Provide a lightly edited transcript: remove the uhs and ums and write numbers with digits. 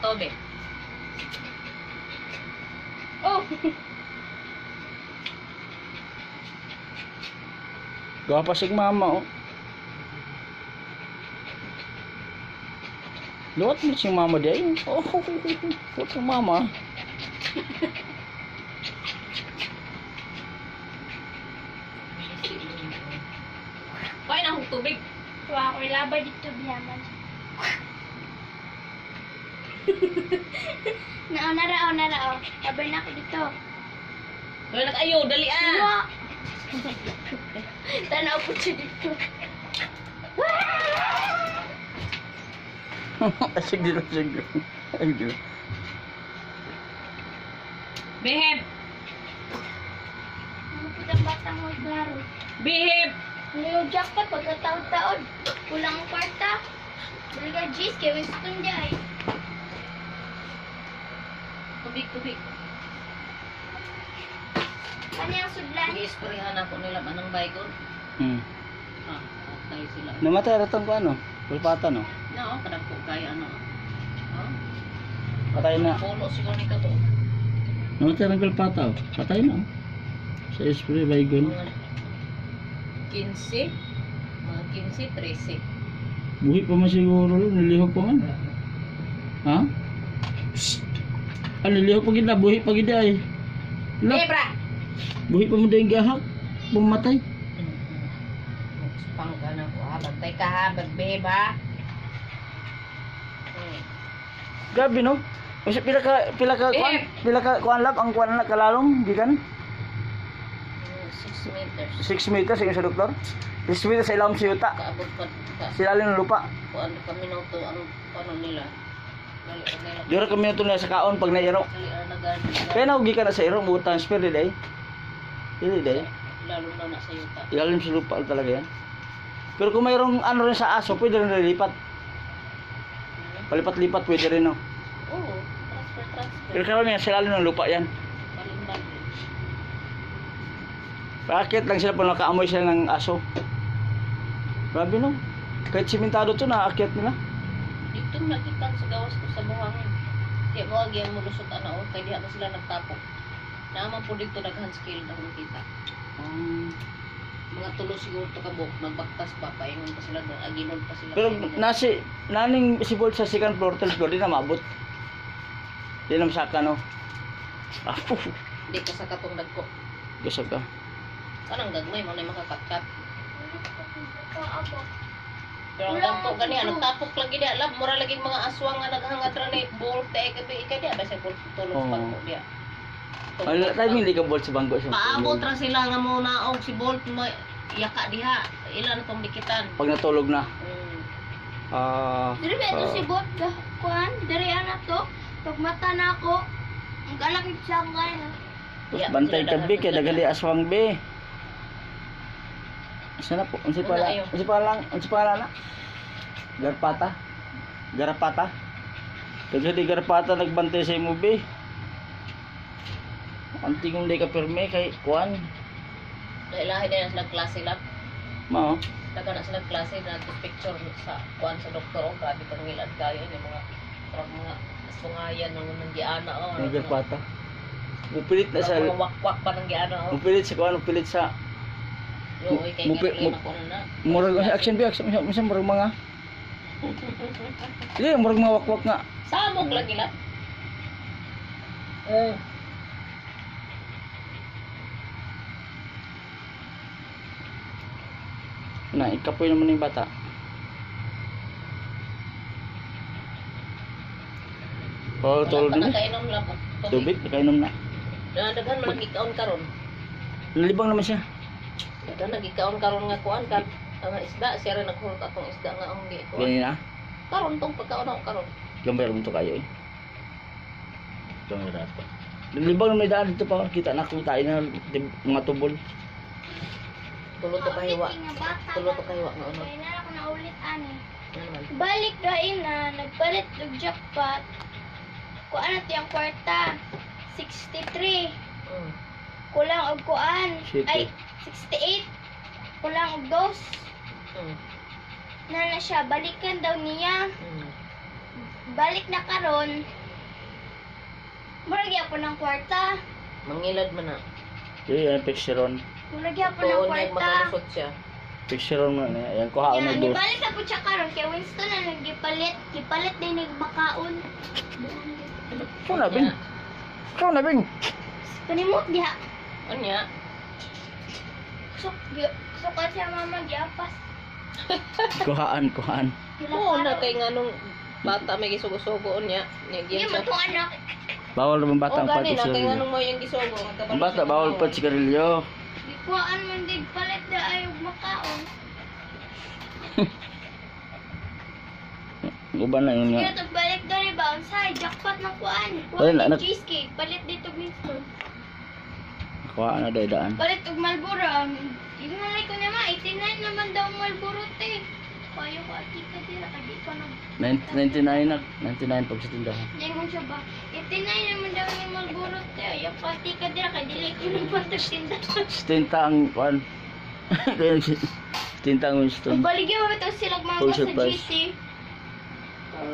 Tobe. Oh. Gapa si mama oh. Luwat mo si mama dia. Oh, luwat si mama. Pain akong tubig. Tuwa ko ilabay dito biyaman. Narao. Labay na ako dito. Wala na kayo, dali ah. Tuwa. Tanaw po siya dito. Sige. Beheb. Ano po ang batang maglaro? Beheb. Ano yung jackpot pagkataon-taon? Kulang ang kwarta. Dalaga G's kay Winston dyan eh. Tubig. Ano yung sudlan? I-sprayan ako nila manang baygon. Ah, tayo sila. Namatay ratong ko ano? Pulpata no? No, kadang po kaya ano. Oh. Patay na. Puno siguro ni kato. Namatay ng pulpata oh. Patay na oh. Sa spray baygon. Mga 15, mga 15, 13. Buhi pa man siguro, nilihok pa man. Ha? Ah, nilihok pa gina, buhi pa gina ay. Debra! Buhi pa mo dahil gahak. Pumatay. Pang ka na ko ha. Bantay ka ha. Bagbeheb ha. Grabe no? Kasi pila ka kuan lab ang kuan na kalalong gikan 6 meters. 6 meters yung sa doktor. 6 meters sa ilawom si yuta. Kaabot pa ka. Sila ng lupa. Kung ano ka minuto ang ano nila. Dali ang nila. Dira kami ito na sa kaon pag nairo. Dali ang nagano. Kaya na gikan na sa iro mo transfer di day. Dili day. Lalo na na sa yuta. Ilalim sa lupa talaga yan. Pero kung mayroong ano rin sa aso, pwede rin nalipat. Palipat-lipat pwede rin no. Oo. Transfer. Pero karon yan, sila ng lupa yan. Balimbag. Paakit lang sila po nakaamoy sila ng aso. Grabe no. Kahit simentado to naakyat nila. Dito nakikan sa gawas ko sa buhangin. Kaya mo agi ang mulusot ana o kay diha na sila nagtapok. Naman po dito daghan skill na kita. Mga tulo siguro to kabok nagbaktas pa paingon pa sila doon aginon pa sila. Pero naning si Bolt sa second floor, third floor, di na maabot. Di na masaka no. Ah, Di ka sa katong dagko. gusto ka. Kanang gagmay mo na makakatkat. Ako. Pero ang dagko gani nagtapok lagi dia lab mura lagi mga aswang nga naghangad ra ni bolt tay gabi ikay dia basta bolt tulog Oo. sa bangko dia. Ano timing di ka Bolt sa bangko sa. Paabot ra sila nga muna og si bolt mo yaka diha ilan tong dikitan. Pag natulog na. Diri ba ito si Bot? Kuan? Diri anak to? Pag mata na ako, ang kalakit siya ngayon. Yeah, Bantay sila tabi daghan kay dagali aswang be. Sana po, unsi Una pala, ayo. unsi pala na. Garapata. Kasi di garapata nagbantay sa imo be. Ang tingong di ka perme kay kuan. Lahi din sila klase lab. Mao. Daga na sila klase na picture sa kuan sa doktor o grabe pang ngilad kayo ni mga sungayan ng nandiana o. Ang garapata. Mupilit na sa Mga wakwak pa ng giana o. mupilit sa kuan, mupilit sa Yo, kay Carolina ko na. murag action be action murag mga. Di murag mga wakwak nga. Samok lagi lab. Na ikapoy naman yung bata. Oh, tulog na. Nakainom lang po. Tubig, nakainom na. Daghan man nagikaon karon. Nalibang naman siya. Daghan nagikaon karon nga kuan kan ang isda siya rin naghurot atong isda nga ang giikuan. Ganyan na. Karon tong pagkaon ako karon. Gambar mo to kayo eh. Gambar ato. Nalibang naman yung daan dito pa. Kita na kumitain na mga tubol. Tulo to kahiwa. Tulo to kahiwa nga ano. Kaya na ako na ulit ani. Ano naman? Balik ra ina, nagpalit og jackpot. Kuan at yung kwarta. 63. Kulang og kuan. Shit, Ay, 68. Kulang og dos. Na siya, balikan daw niya. balik na karon. Murag ako ng kwarta. Mangilad man na. Di yan pictureon. Murag ako ng Tuon kwarta. makalusot siya. Pictureon mo na. Yan kuha Yan, na dos. nibalik na po siya karon kay Winston na naggipalit. Gipalit din nagbakaon. Ikaw na, Bing. Ikaw na, Bing. Kanimot diha. Anya? So kasi mama giapas. Kuhaan. Oo na kay nganong bata may gisugo-sugo niya. Di Nagyan man siya. tong anak. Bawal naman Oo bata ang gani na kay pagkisigarilyo. nganong mo yung gisugo. Ang bata, bawal pa sigarilyo. Gikuan man dig palit da ayog makaon. Uban na yun Kaya nga. balik dari ba unsay jackpot na kuan. Wala, Kuan nak- cheesecake palit dito Winston. Kuhaan na daw daan. Palit og Marlboro. Hindi na like ko naman 89 naman daw Marlboro te. Payo ko ati ka dira kadi pa nag 99 na. 99 pag sa tindahan. Ningon siya ba? 89 naman daw yung Marlboro te. Ayaw ko ati ka dira kay dili ko nang pagtasinda. Stinta ang kuhaan. Kaya tinta ang Winston. Baligyan mo ito sila mga Full sa surprise. GC.